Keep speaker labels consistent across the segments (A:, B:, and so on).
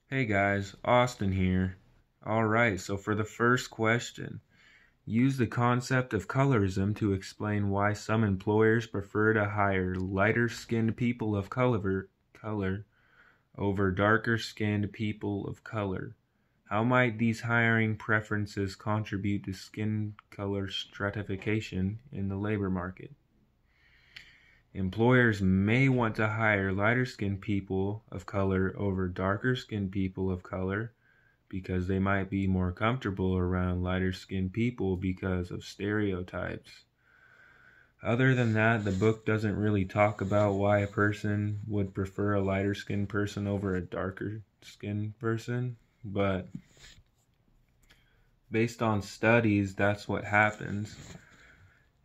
A: Hey guys, Austin here. Alright, so for the first question, use the concept of colorism to explain why some employers prefer to hire lighter skinned people of color over darker skinned people of color. How might these hiring preferences contribute to skin color stratification in the labor market? Employers may want to hire lighter skinned people of color over darker skinned people of color because they might be more comfortable around lighter skinned people because of stereotypes. Other than that, the book doesn't really talk about why a person would prefer a lighter skinned person over a darker skinned person, but based on studies, that's what happens.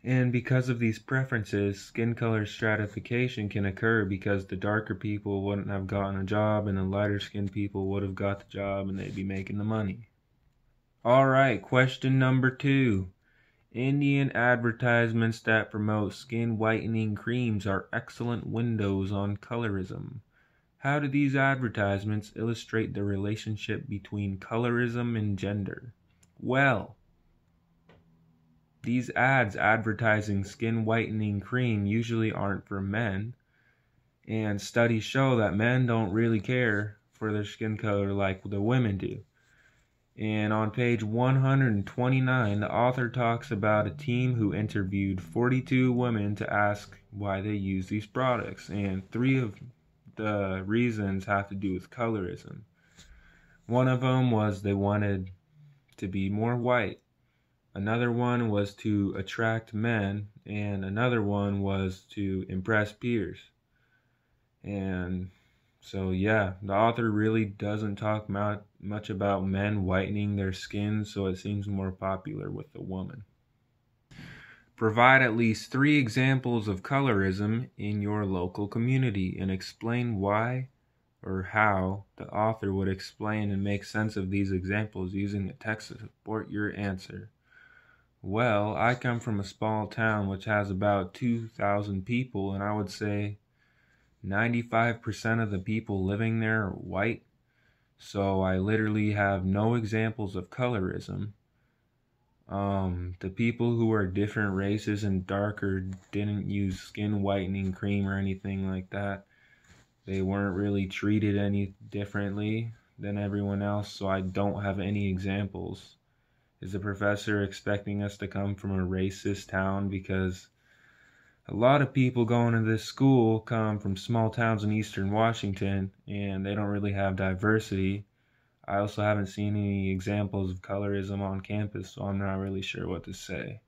A: And because of these preferences, skin color stratification can occur because the darker people wouldn't have gotten a job and the lighter skinned people would have got the job and they'd be making the money. Alright, question number 2. Indian advertisements that promote skin whitening creams are excellent windows on colorism. How do these advertisements illustrate the relationship between colorism and gender? Well, these ads advertising skin whitening cream usually aren't for men, and studies show that men don't really care for their skin color like the women do. And on page 129, the author talks about a team who interviewed 42 women to ask why they use these products, and 3 of the reasons have to do with colorism. One of them was they wanted to be more white. Another one was to attract men, and another one was to impress peers. And so, yeah, the author really doesn't talk much about men whitening their skin, so it seems more popular with the woman. Provide at least 3 examples of colorism in your local community and explain why or how the author would explain and make sense of these examples using the text to support your answer. Well, I come from a small town which has about 2,000 people, and I would say 95% of the people living there are white. So I literally have no examples of colorism. The people who are different races and darker didn't use skin whitening cream or anything like that. They weren't really treated any differently than everyone else, so I don't have any examples. Is the professor expecting us to come from a racist town? Because a lot of people going to this school come from small towns in eastern Washington, and they don't really have diversity. I also haven't seen any examples of colorism on campus, so I'm not really sure what to say.